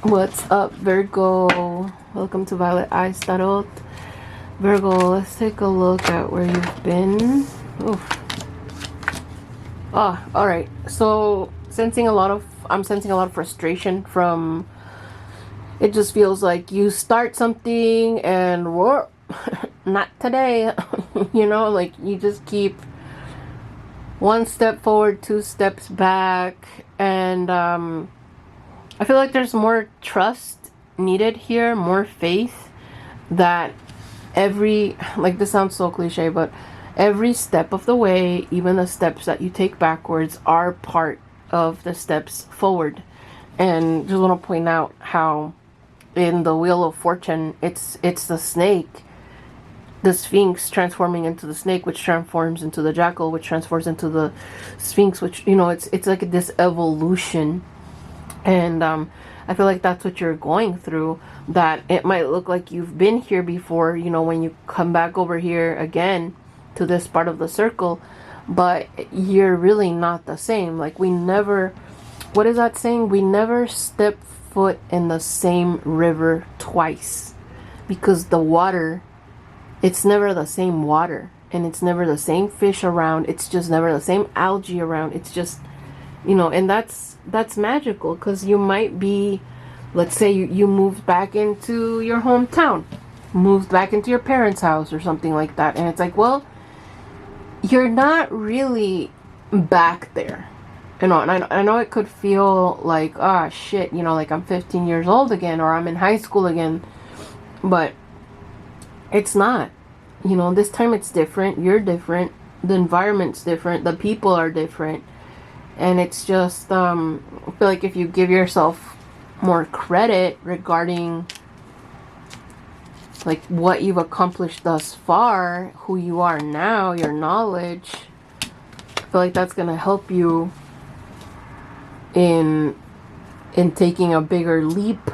What's up, Virgo? Welcome to Violet Eyes Tarot. Virgo, let's take a look at where you've been. Oof. Alright. So, I'm sensing a lot of frustration from, it just feels like you start something and whoa, not today. You know, like you just keep one step forward, two steps back, and I feel like there's more trust needed here, more faith that like this sounds so cliche, but every step of the way, even the steps that you take backwards, are part of the steps forward. And just want to point out how in the Wheel of Fortune, it's the snake, the Sphinx transforming into the snake, which transforms into the jackal, which transforms into the Sphinx, which, you know, it's like this evolution. And I feel like that's what you're going through, that it might look like you've been here before, you know, when you come back over here again to this part of the circle, but you're really not the same. Like we never, what is that saying? We never step foot in the same river twice, because the water, it's never the same water, and it's never the same fish around. It's just never the same algae around. It's just, you know, and that's magical, because you might be, let's say you moved back into your hometown, moved back into your parents' house or something like that, and it's like, well, you're not really back there, you know. And I know it could feel like, ah, shit, you know, like I'm 15 years old again, or I'm in high school again, but it's not. You know, this time it's different. You're different. The environment's different. The people are different. And it's just, I feel like if you give yourself more credit regarding like what you've accomplished thus far, who you are now, your knowledge, I feel like that's going to help you in taking a bigger leap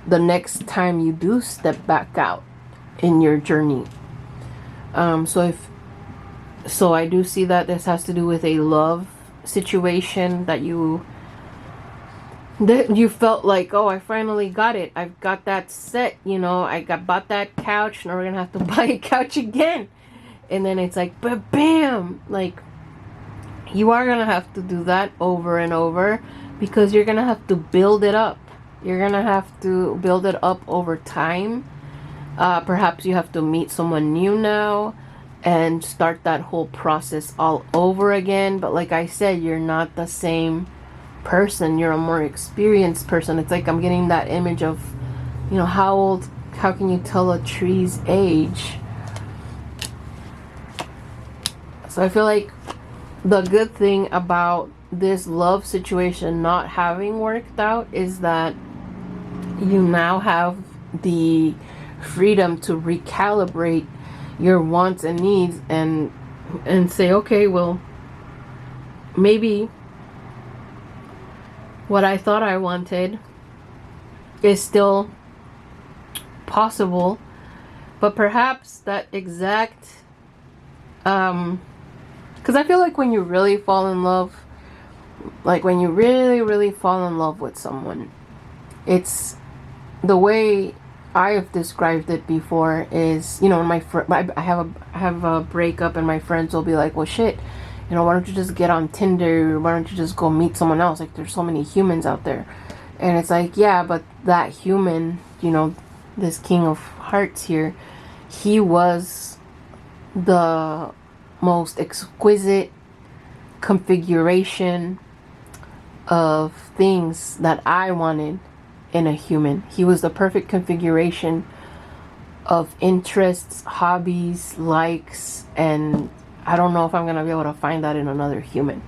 the next time you do step back out in your journey. So I do see that this has to do with a love situation, that you felt like, oh, I finally got it. I've got that set, you know, bought that couch. Now we're gonna have to buy a couch again. And then it's like, but bam, like you are gonna have to do that over and over, because you're gonna have to build it up. You're gonna have to build it up over time. Perhaps you have to meet someone new now and start that whole process all over again. But like I said, you're not the same person. You're a more experienced person. It's like I'm getting that image of, you know, how can you tell a tree's age? So I feel like the good thing about this love situation not having worked out is that you now have the freedom to recalibrate your wants and needs, and say, okay, well, maybe what I thought I wanted is still possible, but perhaps that exact because I feel like when you really fall in love, like when you really fall in love with someone, it's the way I have described it before is, you know, I have a breakup, and my friends will be like, well, shit, you know, why don't you just get on Tinder? Why don't you just go meet someone else? Like, there's so many humans out there. And it's like, yeah, but that human, you know, this King of Hearts here, he was the most exquisite configuration of things that I wanted in a human. He was the perfect configuration of interests, hobbies, likes, and I don't know if I'm gonna be able to find that in another human,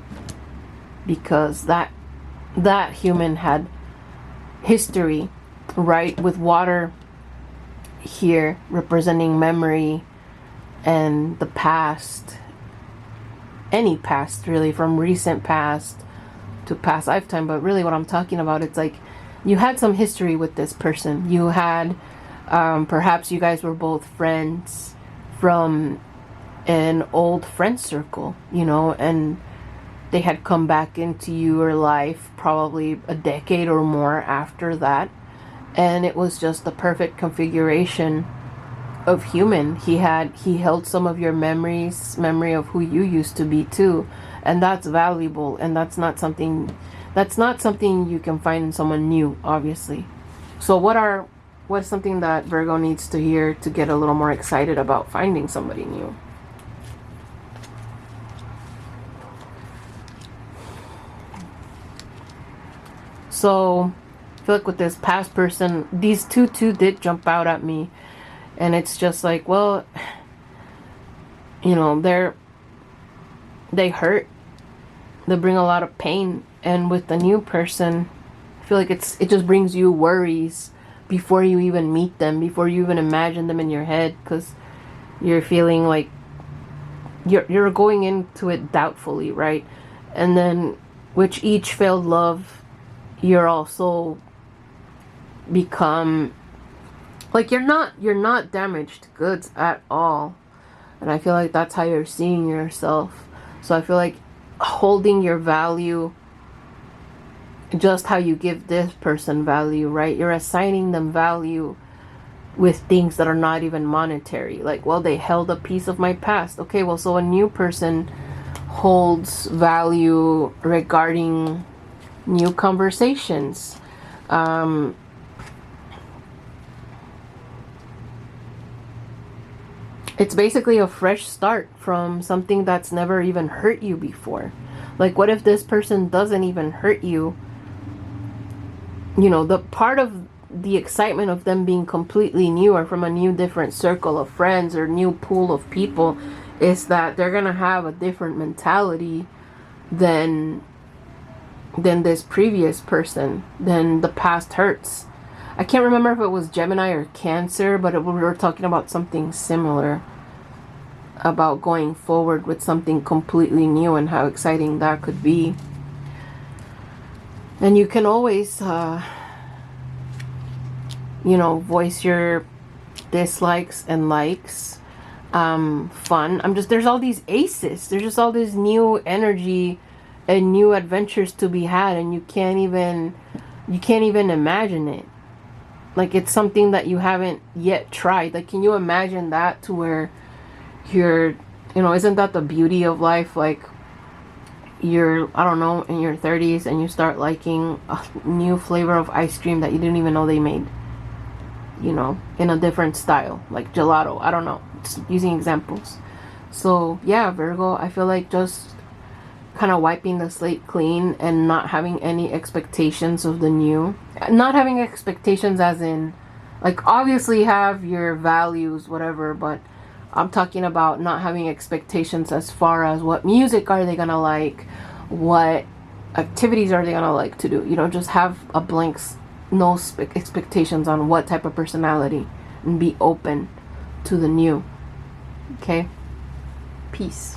because that human had history, right, with water here representing memory and the past, any past really, from recent past to past lifetime. But really what I'm talking about, it's like you had some history with this person. You had perhaps you guys were both friends from an old friend circle, you know, and they had come back into your life probably a decade or more after that, and it was just the perfect configuration of human. He held some of your memory of who you used to be too, and that's valuable, and that's not something you can find in someone new, obviously. So what's something that Virgo needs to hear to get a little more excited about finding somebody new? So I feel like with this past person, these two did jump out at me. And it's just like, well, you know, they hurt. They bring a lot of pain. And with the new person, I feel like it just brings you worries before you even meet them, before you even imagine them in your head, because you're feeling like you're going into it doubtfully, right? And then with each failed love, you're also become like you're not damaged goods at all. And I feel like that's how you're seeing yourself. So I feel like holding your value, just how you give this person value, right? You're assigning them value with things that are not even monetary. Like, well, they held a piece of my past. Okay, well, so a new person holds value regarding new conversations. It's basically a fresh start from something that's never even hurt you before. Like, what if this person doesn't even hurt you? You know, the part of the excitement of them being completely new or from a new different circle of friends or new pool of people is that they're gonna have a different mentality than this previous person, than the past hurts. I can't remember if it was Gemini or Cancer, but we were talking about something similar, about going forward with something completely new and how exciting that could be. And you can always you know, voice your dislikes and likes. Fun. There's all these aces. There's just all this new energy and new adventures to be had, and you can't even imagine it. Like, it's something that you haven't yet tried. Like, can you imagine that, to where you're, you know, isn't that the beauty of life? Like, you're, I don't know, in your 30s and you start liking a new flavor of ice cream that you didn't even know they made, you know, in a different style, like gelato. I don't know, just using examples. So yeah, Virgo, I feel like just kind of wiping the slate clean and not having any expectations of the new. Not having expectations as in, like, obviously have your values, whatever, but I'm talking about not having expectations as far as what music are they gonna like, what activities are they gonna like to do. You know, just have a blank, no expectations on what type of personality, and be open to the new. Okay? Peace.